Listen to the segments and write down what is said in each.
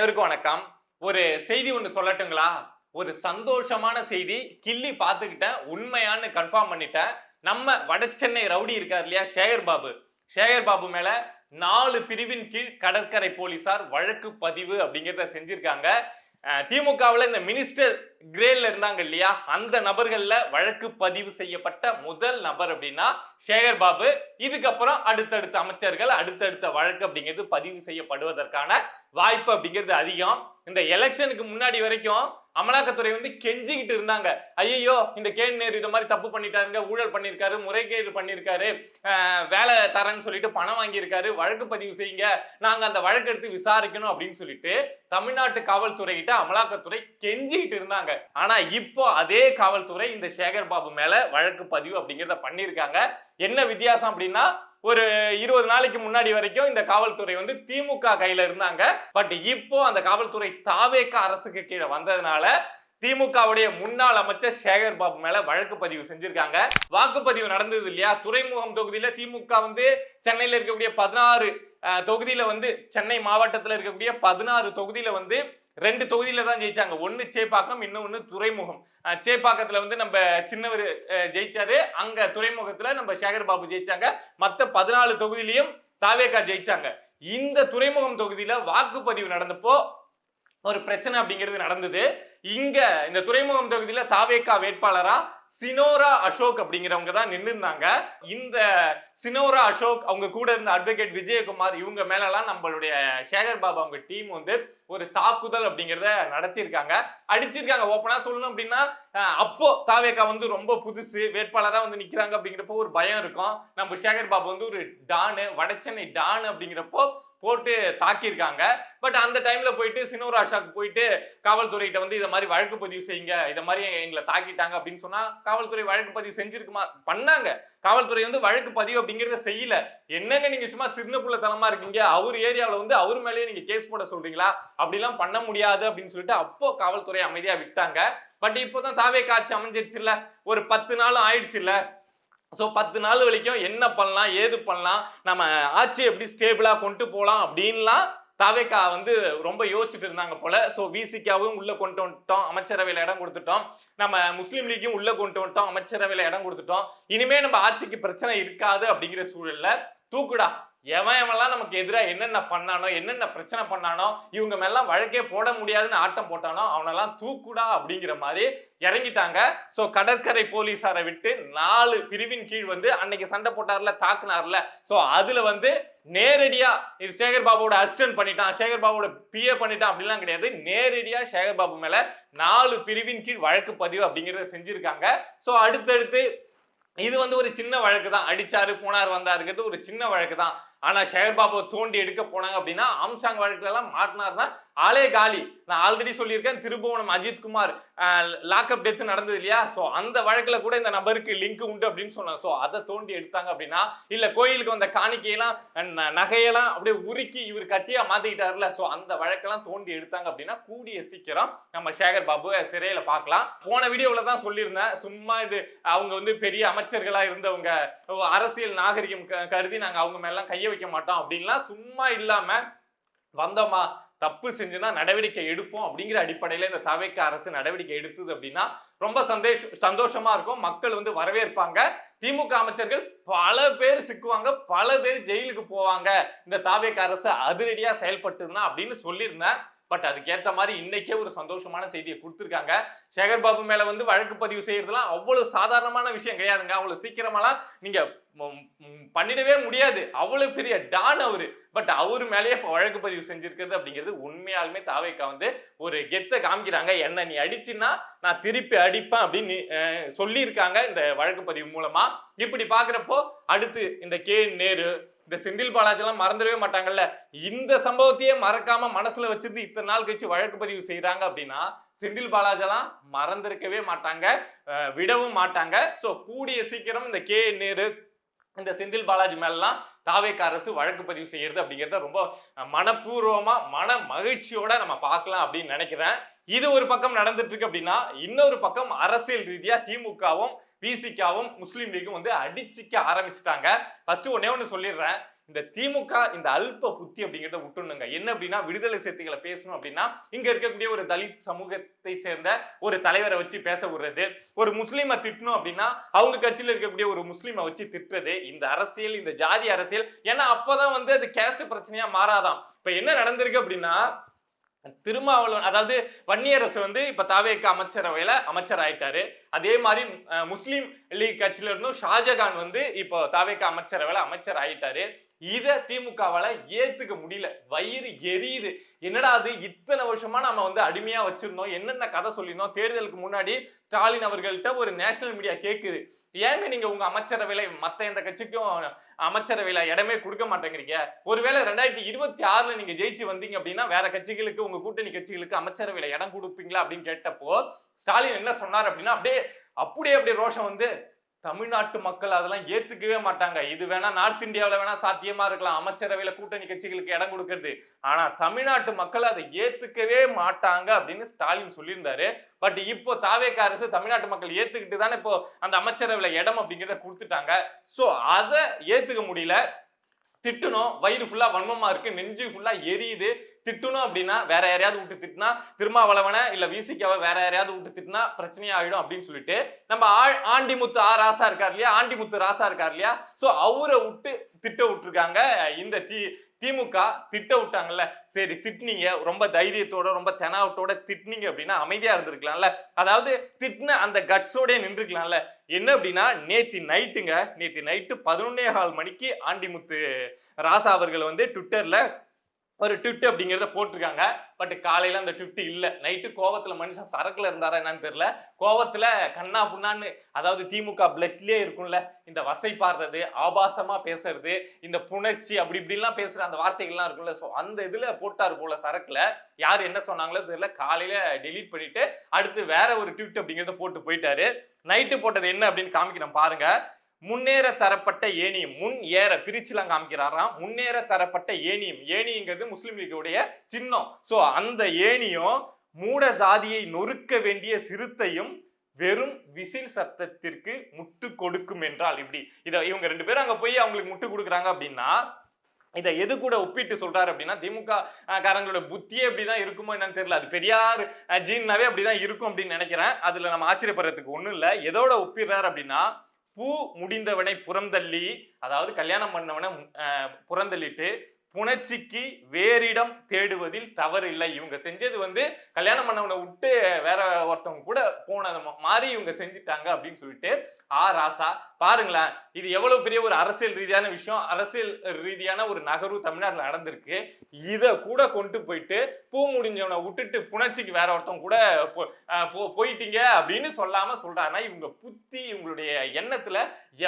அனைவருக்கும் வணக்கம். ஒரு செய்தி ஒன்று சொல்லட்டுங்களா? ஒரு சந்தோஷமான செய்தி. கிள்ளி பார்த்துக்கிட்டேன், உண்மையான்னு கன்ஃபார்ம் பண்ணிட்டேன். நம்ம வடசென்னை ரவுடி இருக்கார் இல்லையா, சேகர் பாபு. சேகர் பாபு மேல 4 பிரிவின் கீழ் கடற்கரை போலீசார் வழக்கு பதிவு அப்படிங்கிறத செஞ்சிருக்காங்க. திமுகவில் இந்த மினிஸ்டர் கிரேட்ல இருந்தாங்க இல்லையா, அந்த நபர்கள்ல வழக்கு பதிவு செய்யப்பட்ட முதல் நபர் அப்படின்னா சேகர் பாபு. இதுக்கப்புறம் அடுத்தடுத்த அமைச்சர்கள் அடுத்தடுத்த வழக்கு அப்படிங்கிறது பதிவு செய்யப்படுவதற்கான வாய்ப்பு அப்படிங்கிறது அதிகம். இந்த எலெக்ஷனுக்கு முன்னாடி வரைக்கும் அமலாக்கத்துறை வந்து கெஞ்சிக்கிட்டு இருந்தாங்க, ஐயோ இந்த நேரு இந்த மாதிரி தப்பு பண்ணிட்டாருங்க, ஊழல் பண்ணியிருக்காரு, முறைகேடு பண்ணியிருக்காரு, வேலை தரேன்னு சொல்லிட்டு பணம் வாங்கியிருக்காரு, வழக்கு பதிவு செய்யுங்க, நாங்க அந்த வழக்கு எடுத்து விசாரிக்கணும் அப்படின்னு சொல்லிட்டு தமிழ்நாட்டு காவல்துறை கிட்ட அமலாக்கத்துறை கெஞ்சிக்கிட்டு இருந்தாங்க. ஆனா இப்போ அதே காவல்துறை இந்த சேகர் பாபு மேல வழக்கு பதிவு அப்படிங்கிறத பண்ணியிருக்காங்க. என்ன வித்தியாசம் அப்படின்னா, ஒரு 20 நாளைக்கு முன்னாடி வரைக்கும் இந்த காவல்துறை வந்து திமுக கையில இருந்தாங்க. பட் இப்போ அந்த காவல்துறை தாவேக அரசுக்கு கீழே வந்ததுனால திமுகவுடைய முன்னாள் அமைச்சர் சேகர் பாபு மேல வழக்கு பதிவு செஞ்சிருக்காங்க. வாக்குப்பதிவு நடந்தது இல்லையா, துறைமுகம் தொகுதியில திமுக வந்து சென்னையில இருக்கக்கூடிய 16 தொகுதியில வந்து, சென்னை மாவட்டத்தில் இருக்கக்கூடிய 16 தொகுதியில வந்து 2 தொகுதியில தான் ஜெயிச்சாங்க. ஒன்னு சேப்பாக்கம், இன்னொன்னு துறைமுகம். சேப்பாக்கத்துல வந்து நம்ம சின்னவர் ஜெயிச்சாரு, அங்க துறைமுகத்துல நம்ம சேகர் பாபு ஜெயிச்சாங்க. மத்த 14 தொகுதியிலையும் தாவேகா ஜெயிச்சாங்க. இந்த துறைமுகம் தொகுதியில வாக்குப்பதிவு நடந்தப்போ ஒரு பிரச்சனை அப்படிங்கிறது நடந்தது. இங்க இந்த துறைமுகம் தொகுதியில தாவேகா வேட்பாளரா சினோரா அசோக் அப்படிங்கிறவங்க தான் நின்று இருந்தாங்க. இந்த சினோரா அசோக், அவங்க கூட இருந்த அட்வொகேட் விஜயகுமார், இவங்க மேலலாம் நம்மளுடைய சேகர் பாபு அவங்க டீம் வந்து ஒரு தாக்குதல் அப்படிங்கிறத நடத்தியிருக்காங்க, அடிச்சிருக்காங்க. ஓப்பனா சொல்லணும் அப்படின்னா, அப்போ தாவேகா வந்து ரொம்ப புதுசு, வேட்பாளரா வந்து நிக்கிறாங்க அப்படிங்கிறப்போ ஒரு பயம் இருக்கும். நம்ம சேகர் பாபு வந்து ஒரு டானு, வடசென்னை டானு அப்படிங்கிறப்போ போட்டு தாக்கியிருக்காங்க. பட் அந்த டைம்ல போயிட்டு சினோரா அசோக் போயிட்டு காவல்துறையிட்ட வந்து இதை மாதிரி வழக்கு பதிவு செய்யுங்க, இதை மாதிரி எங்களை தாக்கிட்டாங்க அப்படின்னு சொன்னா காவல்துறை வழக்கு பதிவு செஞ்சிருக்குமா? பண்ணாங்க. காவல்துறை வந்து வழக்கு பதிவு அப்படிங்கறத செய்யல. என்னங்க நீங்க சும்மா சின்ன புள்ளத்தனமா இருக்கீங்க, அவர் ஏரியாவில் வந்து அவர் மேலேயே நீங்க கேஸ் போட சொல்றீங்களா? அப்படிலாம் பண்ண முடியாது அப்படின்னு சொல்லிட்டு அப்போ காவல்துறை அமைதியா விட்டாங்க. பட் இப்போதான் தாவேகா ஆட்சி அமைஞ்சிருச்சு இல்ல, ஒரு 10 நாள் ஆயிடுச்சு இல்ல. ஸோ 10 நாள் வரைக்கும் என்ன பண்ணலாம், ஏது பண்ணலாம், நம்ம ஆட்சி எப்படி ஸ்டேபிளா கொண்டு போகலாம் அப்படின்லாம் தாவேகா வந்து ரொம்ப யோசிச்சுட்டு இருந்தாங்க போல. ஸோ விசிகாவும் உள்ள கொண்டு வந்துட்டோம், அமைச்சரவையில் இடம் கொடுத்துட்டோம். நம்ம முஸ்லீம் லீக்கையும் உள்ள கொண்டு வந்துட்டோம், அமைச்சரவையில் இடம் கொடுத்துட்டோம். இனிமே நம்ம ஆட்சிக்கு பிரச்சனை இருக்காது அப்படிங்கிற சூழல்ல தூக்குடா, எவன்லாம் நமக்கு எதிராக என்னென்ன பண்ணானோ, என்னென்ன பிரச்சனை பண்ணானோ, இவங்க மேலாம் வழக்கே போட முடியாதுன்னு ஆட்டம் போட்டானோ அவனெல்லாம் தூக்குடா அப்படிங்கிற மாதிரி இறங்கிட்டாங்க. சோ கடற்கரை போலீசாரை விட்டு 4 பிரிவின் கீழ் வந்து அன்னைக்கு சண்டை போட்டார்ல, தாக்குனார்ல, சோ அதுல வந்து நேரடியா இது சேகர் பாபுவோட அசிஸ்டன்ட் பண்ணிட்டான், சேகர் பாபுவோட பிஏ பண்ணிட்டான் அப்படிலாம் கிடையாது. நேரடியா சேகர் பாபு மேல 4 பிரிவின் கீழ் வழக்கு பதிவு அப்படிங்கறத செஞ்சிருக்காங்க. சோ அடுத்தடுத்து இது வந்து ஒரு சின்ன வழக்கு தான், அடிச்சாரு போனார் வந்தாருங்கிறது ஒரு சின்ன வழக்கு தான். ஆனா சேகர் பாபு தோண்டி எடுக்க போனாங்க அப்படின்னா ஆம்சாங் வழக்குல எல்லாம் மாட்டினார்னா ஆளே காலி. நான் ஆல்ரெடி சொல்லியிருக்கேன், திருபுவனம் அஜித்குமார் லாக்அப் டெத் நடந்தது இல்லையா, சோ அந்த வழக்குல கூட இந்த நபருக்கு லிங்க் உண்டு அப்படின்னு சொன்னாங்க. சோ அதை தோண்டி எடுத்தாங்க அப்படின்னா, இல்ல கோயிலுக்கு வந்த காணிக்கையெல்லாம் நகையெல்லாம் அப்படியே உருக்கி இவர் கட்டியா மாத்திக்கிட்டாருல, சோ அந்த வழக்கெல்லாம் தோண்டி எடுத்தாங்க அப்படின்னா கூடிய சீக்கிரம் நம்ம சேகர் பாபு சிறையில பார்க்கலாம். போன வீடியோல தான் சொல்லியிருந்தேன், சும்மா இது அவங்க வந்து பெரிய அமைச்சர்களா இருந்தவங்க, அரசியல் நாகரிகம் கருதி நாங்க அவங்க மேல கைய வைக்க மாட்டோம் அப்படின்லாம் சும்மா இல்லாம வந்தோமா, தப்பு செஞ்சுன்னா நடவடிக்கை எடுப்போம் அப்படிங்கிற அடிப்படையில இந்த தாவேக அரசு நடவடிக்கை எடுத்தது அப்படின்னா ரொம்ப சந்தோஷமா இருக்கும். மக்கள் வந்து வரவேற்பாங்க. திமுக அமைச்சர்கள் பல பேர் சிக்குவாங்க, பல பேர் ஜெயிலுக்கு போவாங்க இந்த தாவேக அரசு அதிரடியா செயல்பட்டுதான் அப்படின்னு சொல்லியிருந்தேன். பட் அதுக்கேற்ற மாதிரி இன்னைக்கே ஒரு சந்தோஷமான செய்தியை கொடுத்துருக்காங்க. சேகர் பாபு மேல வந்து வழக்கு பதிவு செய்யறதுலாம் அவ்வளவு சாதாரணமான விஷயம் கிடையாதுங்க. அவ்வளவு சீக்கிரமாலாம் நீங்க பண்ணிடவே முடியாது, அவ்வளவு பெரிய டான் அவரு. பட் அவரு மேலேயே வழக்கு பதிவு செஞ்சிருக்கிறது அப்படிங்கிறது உண்மையாலுமே தாவேகா வந்து ஒரு கெத்த காமிக்கிறாங்க. என்ன நீ அடிச்சுன்னா நான் திருப்பி அடிப்பேன் அப்படின்னு சொல்லியிருக்காங்க இந்த வழக்கு பதிவு மூலமா. இப்படி பாக்குறப்போ அடுத்து இந்த நேரு, இந்த செந்தில் பாலாஜி எல்லாம் மறந்துடவே மாட்டாங்கல்ல. இந்த சம்பவத்தையே மறக்காம மனசுல வச்சிருந்து இத்தனை நாள் கழிச்சு வழக்கு பதிவு செய்யறாங்க அப்படின்னா செந்தில் பாலாஜி எல்லாம் மறந்திருக்கவே மாட்டாங்க, விடவும் மாட்டாங்க. சோ கூடிய சீக்கிரம் இந்த நேரு, இந்த செந்தில் பாலாஜி மேலாம் தாவேக அரசு வழக்கு பதிவு செய்யறது அப்படிங்கிறத ரொம்ப மனப்பூர்வமா மன மகிழ்ச்சியோட நம்ம பார்க்கலாம் அப்படின்னு நினைக்கிறேன். இது ஒரு பக்கம் நடந்துட்டு இருக்கு அப்படின்னா, இன்னொரு பக்கம் அரசியல் ரீதியா திமுகவும் விசிகாவும் முஸ்லீம் லீக்கும் வந்து அடிச்சிக்க ஆரம்பிச்சுட்டாங்க. ஃபர்ஸ்ட் ஒன்னே ஒன்று சொல்லிடுறேன், இந்த திமுக இந்த அல்ப புத்தி அப்படிங்கிறத விட்டுணுங்க. என்ன அப்படின்னா விடுதலை சிறுத்தைகளை பேசணும் அப்படின்னா இங்க இருக்கக்கூடிய ஒரு தலித் சமூகத்தை சேர்ந்த ஒரு தலைவரை வச்சு பேச விடுறது, ஒரு முஸ்லீமை திட்டணும் அப்படின்னா அவங்க கட்சியில இருக்கக்கூடிய ஒரு முஸ்லீமை வச்சு திட்டுறது, இந்த அரசியல், இந்த ஜாதி அரசியல். ஏன்னா அப்பதான் வந்து அது கேஸ்ட் பிரச்சனையா மாறாதான். இப்ப என்ன நடந்திருக்கு அப்படின்னா திருமாவளவன், அதாவது வன்னியரசு வந்து இப்ப தாவேக அமைச்சரவையில அமைச்சர் ஆயிட்டாரு. அதே மாதிரி முஸ்லீம் லீக் கட்சியில இருந்தும் ஷாஜகான் வந்து இப்போ தாவேக அமைச்சரவையில அமைச்சர் ஆயிட்டாரு. இத திமுகவால ஏத்துக்க முடியல. வயிறு எரியுது. என்னடா அது, இத்தனை வருஷமா நம்ம வந்து அடிமையா வச்சிருந்தோம், என்னென்ன கதை சொல்லியிருந்தோம். தேர்தலுக்கு முன்னாடி ஸ்டாலின் அவர்கள்ட்ட ஒரு நேஷனல் மீடியா கேக்குது, ஏங்க நீங்க உங்க அமைச்சரவையில மத்த எந்த கட்சிக்கும் அமைச்சரவையில இடமே கொடுக்க மாட்டேங்கிறீங்க, ஒருவேளை 2026 நீங்க ஜெயிச்சு வந்தீங்க அப்படின்னா வேற கட்சிகளுக்கு, உங்க கூட்டணி கட்சிகளுக்கு அமைச்சரவையில இடம் கொடுப்பீங்களா அப்படின்னு கேட்டப்போ ஸ்டாலின் என்ன சொன்னார் அப்படின்னா அப்படியே ரோஷம் வந்து, தமிழ்நாட்டு மக்கள் அதெல்லாம் ஏத்துக்கவே மாட்டாங்க. இது வேணா நார்த் இந்தியாவில வேணா சாத்தியமா இருக்கலாம், அமைச்சரவையில கூட்டணி கட்சிகளுக்கு இடம் கொடுக்கிறது. ஆனா தமிழ்நாட்டு மக்கள் அதை ஏத்துக்கவே மாட்டாங்க அப்படின்னு ஸ்டாலின் சொல்லியிருந்தாரு. பட் இப்போ தாவேக அரசு தமிழ்நாட்டு மக்கள் ஏத்துக்கிட்டு தானே இப்போ அந்த அமைச்சரவையில இடம் அப்படிங்கிறத கொடுத்துட்டாங்க. சோ அதை ஏத்துக்க முடியல. திட்டணும், வயிறு ஃபுல்லா வன்மமா இருக்கு, நெஞ்சு ஃபுல்லா எரியுது. திட்டணும் அப்படின்னா வேற யாரையாவது விட்டு திட்டினா, திருமாவளவனை இல்ல விசிகாவை வேற யாரையாவது விட்டு திட்டினா பிரச்சனையா ஆயிடும் அப்படின்னு சொல்லிட்டு நம்ம ஆண்டிமுத்து ராசா இருக்கார் இல்லையா, ஆண்டிமுத்து ராசா இருக்கார் இல்லையா, சோ அவரை விட்டு திட்ட விட்டுருக்காங்க. இந்த திமுக திட்ட விட்டாங்கல்ல, சரி திட்டினீங்க, ரொம்ப தைரியத்தோட ரொம்ப தெனாவட்டோட திட்டினீங்க அப்படின்னா அமைதியா இருந்திருக்கலாம்ல, அதாவது திட்டின அந்த கட்ஸோட நின்றுக்கலாம்ல. என்ன அப்படின்னா நேத்தி நைட்டு 11:15 மணிக்கு ஆண்டிமுத்து ராசா அவர்கள் வந்து ட்விட்டர்ல ஒரு ட்விட் அப்படிங்கிறத போட்டிருக்காங்க. பட் காலையில அந்த ட்விட் இல்ல. நைட்டு கோவத்துல மனுஷன் சரக்குல இருந்தாரா என்னன்னு தெரியல, கோவத்துல கண்ணா புண்ணான்னு, அதாவது திமுக பிளட்லயே இருக்கும்ல இந்த வசைப்பாடுறது, ஆபாசமா பேசுறது, இந்த புணர்ச்சி அப்படி இப்படிலாம் பேசுற அந்த வார்த்தைகள்லாம் இருக்கும்ல, சோ அந்த இதுல போட்டாரு போல சரக்குல. யாரு என்ன சொன்னாங்களோ தெரியல, காலையில டெலீட் பண்ணிட்டு அடுத்து வேற ஒரு ட்விட் அப்படிங்கிறத போட்டு போயிட்டாரு. நைட்டு போட்டது என்ன அப்படின்னு காமிக்கிறேன் பாருங்க. முன்னேற தரப்பட்ட ஏனியும், முன் ஏற பிரிச்சுலாம் காமிக்கிறாராம். முன்னேற தரப்பட்ட ஏனியும், ஏனிங்கிறது முஸ்லிம் லீக்குடைய சின்னம். சோ அந்த ஏனியும் மூட ஜாதியை நொறுக்க வேண்டிய சிறுத்தையும் வெறும் விசில் சத்தத்திற்கு முட்டு கொடுக்கும் என்றால் இப்படி. இத இவங்க 2 பேரும் அங்க போய் அவங்களுக்கு முட்டு கொடுக்குறாங்க அப்படின்னா இதை எது கூட ஒப்பிட்டு சொல்றாரு அப்படின்னா, திமுக காரங்களோட புத்தியே அப்படிதான் இருக்குமோ என்னன்னு தெரியல, அது பெரியார் ஜீன்னாவே அப்படிதான் இருக்கும் அப்படின்னு நினைக்கிறேன். அதுல நம்ம ஆச்சரியப்படுறதுக்கு ஒண்ணும் இல்லை. எதோட ஒப்பிடுறாரு அப்படின்னா, பூ முடிந்தவனை புறந்தள்ளி, அதாவது கல்யாணம் பண்ணவனை புறந்தள்ளிட்டு புணர்ச்சிக்கு வேறிடம் தேடுவதில் தவறு இல்லை. இவங்க செஞ்சது வந்து கல்யாணம் பண்ணவனை விட்டு வேற ஒருத்தவங்க கூட போன மாதிரி இவங்க செஞ்சுட்டாங்க அப்படின்னு சொல்லிட்டு ராசா. பாருங்களேன், இது எவ்வளவு பெரிய ஒரு அரசியல் ரீதியான விஷயம், அரசியல் ரீதியான ஒரு நகர்வு தமிழ்நாட்டில் நடந்திருக்கு. இத கூட கொண்டு போயிட்டு பூ முடிஞ்சவனை விட்டுட்டு புணர்ச்சிக்கு வேற ஒருத்தவங்க கூட போயிட்டீங்க அப்படின்னு சொல்லாம சொல்றாருன்னா இவங்க புத்தி, இவங்களுடைய எண்ணத்துல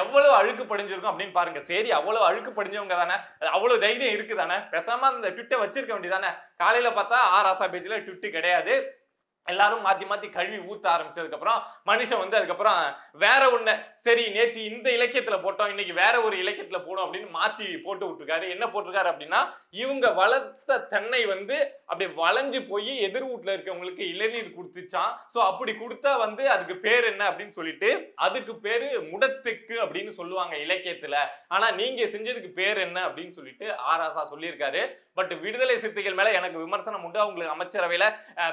எவ்வளவு அழுக்கு படிஞ்சிருக்கும் அப்படின்னு பாருங்க. சரி, அவ்வளவு அழுக்கு படிஞ்சவங்க தானே, அவ்வளவு தைரியம் இருக்கு தானே, பேசாம அந்த ட்விட்டை வச்சிருக்க வேண்டியதானே. காலையில பார்த்தா ராசா பேஜ்ல ட்விட் கிடையாது, எல்லாரும் மாத்தி மாத்தி கழுவி ஊத்த ஆரம்பிச்சதுக்கு அப்புறம் மனுஷன் வந்து அதுக்கப்புறம் வேற ஒண்ணு, சரி நேத்து இந்த இலக்கியத்துல போட்டோம், இன்னைக்கு வேற ஒரு இலக்கியத்துல போடும் அப்படின்னு மாத்தி போட்டு விட்டுருக்காரு. என்ன போட்டிருக்காரு அப்படின்னா, இவங்க வளர்த்த தென்னை வந்து அப்படி வளைஞ்சு போய் எதிர் வீட்டுல இருக்கவங்களுக்கு இளநீர் கொடுத்துச்சான். சோ அப்படி கொடுத்தா வந்து அதுக்கு பேர் என்ன அப்படின்னு சொல்லிட்டு, அதுக்கு பேரு முடத்துக்கு அப்படின்னு சொல்லுவாங்க இலக்கியத்துல, ஆனா நீங்க செஞ்சதுக்கு பேர் என்ன அப்படின்னு சொல்லிட்டு ராசா சொல்லியிருக்காரு. பட் விடுதலை சிறுத்தைகள் மேல எனக்கு விமர்சனம் உண்டு. அவங்களுக்கு அமைச்சரவையில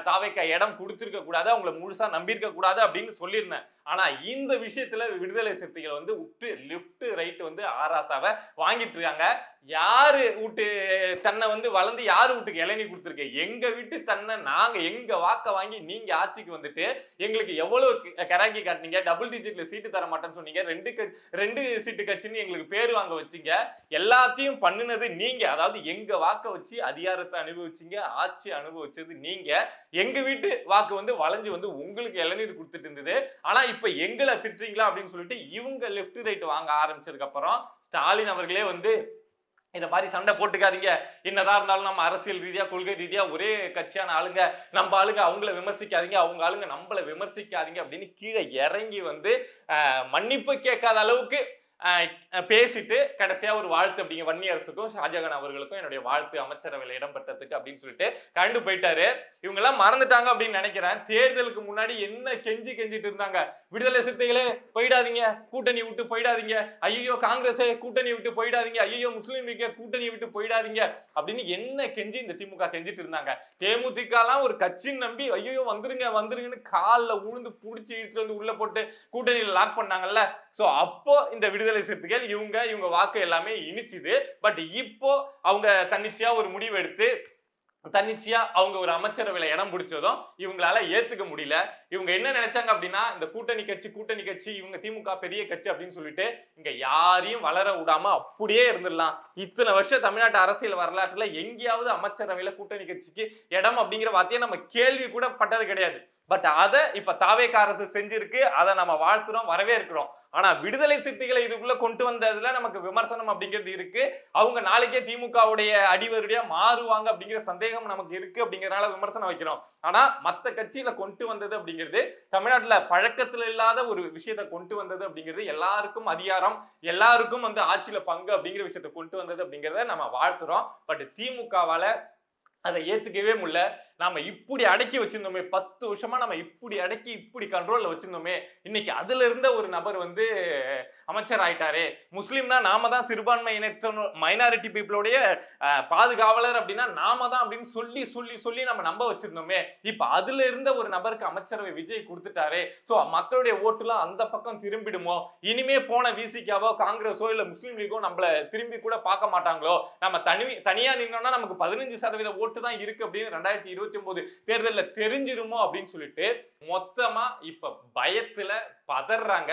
தாவேக இடம் கொடுத்திருக்க கூடாது, அவங்களை முழுசா நம்பியிருக்க கூடாது அப்படின்னு சொல்லியிருந்தேன். ஆனா இந்த விஷயத்துல விடுதலை சிறுத்தைகள் வந்து விட்டு லெஃப்ட் ரைட் வந்து ராசாவை வாங்கிட்டு இருக்காங்க. யாரு வீட்டு தன்னை வந்து வளர்ந்து யாரு வீட்டுக்கு இளநீ கொடுத்துருக்கு, எங்க வீட்டு தன்னை நாங்க எங்க வாக்க வாங்கி நீங்க ஆட்சிக்கு வந்துட்டு எங்களுக்கு எவ்வளவு கராக்கி காட்டினீங்க, டபுள் டிஜிட்ல சீட்டு தர மாட்டேன்னு சொன்னீங்க, 2 சீட்டு கட்சின்னு எங்களுக்கு பேர் வாங்க வச்சீங்க, எல்லாத்தையும் பண்ணினது நீங்க, அதாவது எங்க வாக்க வச்சு அதிகாரத்தை அனுபவிச்சீங்க, ஆட்சி அனுபவிச்சது நீங்க, எங்க வீட்டு வாக்கு வந்து வளைஞ்சு வந்து உங்களுக்கு இளநீர் கொடுத்துட்டு இருந்தது, ஆனா இப்ப எங்களை திட்டுறீங்களா அப்படின்னு சொல்லிட்டு இவங்க லெஃப்ட் ரைட் வாங்க ஆரம்பிச்சதுக்கு அப்புறம் ஸ்டாலின் அவர்களே வந்து இந்த மாதிரி சண்டை போட்டுக்காதீங்க, என்னதான் இருந்தாலும் நம்ம அரசியல் ரீதியா கொள்கை ரீதியா ஒரே கட்சியான ஆளுங்க, நம்ம ஆளுங்க அவங்கள விமர்சிக்காதீங்க, அவங்க ஆளுங்க நம்மள விமர்சிக்காதீங்க அப்படின்னு கீழே இறங்கி வந்து மன்னிப்பு கேட்காத அளவுக்கு பேசிட்டு கடைசியா ஒரு வாழ்த்து அப்படிங்க வன்னியரசுக்கும் ஷாஜகான் அவர்களுக்கும் என்னுடைய வாழ்த்து அமைச்சரவையில் இடம்பெற்றதுக்கு அப்படின்னு சொல்லிட்டு கண்டு போயிட்டாரு. இவங்க எல்லாம் மறந்துட்டாங்க அப்படின்னு நினைக்கிறேன். தேர்தலுக்கு முன்னாடி என்ன கெஞ்சிட்டு இருந்தாங்க, விடுதலை சிறுத்தைகளே போயிடாதீங்க, கூட்டணி விட்டு போயிடாதீங்க, ஐயோ காங்கிரஸே கூட்டணி விட்டு போயிடாதீங்க, ஐயோ முஸ்லீம் லீக் கூட்டணி விட்டு போயிடாதீங்க அப்படின்னு என்ன கெஞ்சி இந்த திமுக கெஞ்சிட்டு இருந்தாங்க. தேமுதிக எல்லாம் ஒரு கட்சின்னு நம்பி ஐயோ வந்துருங்க வந்துருங்கன்னு காலில் உழுந்து புடிச்சு இழுத்து வந்து உள்ள போட்டு கூட்டணியில லாக் பண்ணாங்கல்ல. சோ அப்போ இந்த விடுதலை சிறுத்தைகள் இவங்க வாக்கு எல்லாமே இனிச்சுது. பட் இப்போ அவங்க தன்னிச்சையா ஒரு முடிவு எடுத்து தன்னிச்சையா அவங்க ஒரு அமைச்சரவையில இடம் பிடிச்சதும் இவங்களால ஏத்துக்க முடியல. இவங்க என்ன நினைச்சாங்க அப்படின்னா, இந்த கூட்டணி கட்சி இவங்க திமுக பெரிய கட்சி அப்படின்னு சொல்லிட்டு இங்க யாரையும் வளர விடாம அப்படியே இருந்துடலாம். இத்தனை வருஷம் தமிழ்நாட்டு அரசியல் வரலாற்றுல எங்கேயாவது அமைச்சரவையில கூட்டணி கட்சிக்கு இடம் அப்படிங்கிற வார்த்தையை நம்ம கேள்வி கூட பட்டது கிடையாது. பட் அதை இப்ப தாவேக அரசு செஞ்சிருக்கு, அதை நம்ம வாழ்த்துறோம், வரவேற்கிறோம். ஆனா விடுதலை சிறுத்தைகளை இதுக்குள்ள கொண்டு வந்ததுல நமக்கு விமர்சனம் அப்படிங்கிறது இருக்கு. அவங்க நாளைக்கே திமுகவுடைய அடிவருடையா மாறுவாங்க அப்படிங்கிற சந்தேகம் நமக்கு இருக்கு அப்படிங்கறதுனால விமர்சனம் வைக்கிறோம். ஆனா மத்த கட்சியில கொண்டு வந்தது அப்படிங்கிறது, தமிழ்நாட்டுல பழக்கத்துல இல்லாத ஒரு விஷயத்தை கொண்டு வந்தது அப்படிங்கிறது, எல்லாருக்கும் அதிகாரம், எல்லாருக்கும் வந்து ஆட்சியில பங்கு அப்படிங்கிற விஷயத்தை கொண்டு வந்தது அப்படிங்கிறத நம்ம வாழ்த்துறோம். பட் திமுகவால அதை ஏத்துக்கவே முடியல. நாம இப்படி அடக்கி வச்சிருந்தோமே, 10 வருஷமா நம்ம இப்படி அடக்கி இப்படி கண்ட்ரோல்ல வச்சிருந்தோமே, இன்னைக்கு அதுல இருந்த ஒரு நபர் வந்து அமைச்சர் ஆயிட்டாரே, முஸ்லீம்னா நாம தான் சிறுபான்மை மைனாரிட்டி பீப்புளுடைய பாதுகாவலர் அப்படின்னா நாம தான் அப்படின்னு சொல்லி சொல்லி சொல்லி நம்ம நம்ப வச்சிருந்தோமே, இப்ப அதுல இருந்த ஒரு நபருக்கு அமைச்சரவை விஜய் கொடுத்துட்டாரே, சோ மக்களுடைய ஓட்டுலாம் அந்த பக்கம் திரும்பிடுமோ, இனிமே போன விசிகாவோ காங்கிரஸோ இல்ல முஸ்லீம் லீகோ நம்மள திரும்பி கூட பார்க்க மாட்டாங்களோ, நம்ம தனியா நின்னோம்னா நமக்கு 15% ஓட்டு தான் இருக்கு அப்படின்னு 2029 தேர்தல்ல தெரிஞ்சிருமோ அப்படின்னு சொல்லிட்டு மொத்தமா இப்ப பயத்துல பதறாங்க.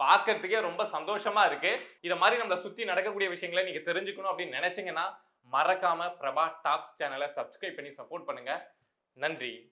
பார்க்கிறதுக்கே ரொம்ப சந்தோஷமா இருக்கு. இத மாதிரி நம்மள சுத்தி நடக்கக்கூடிய விஷயங்களை நீங்க தெரிஞ்சுக்கணும் அப்படின்னு நினைச்சீங்கன்னா மறக்காம பிரபா டாக்ஸ் சேனலை சப்ஸ்கிரைப் பண்ணி சப்போர்ட் பண்ணுங்க. நன்றி.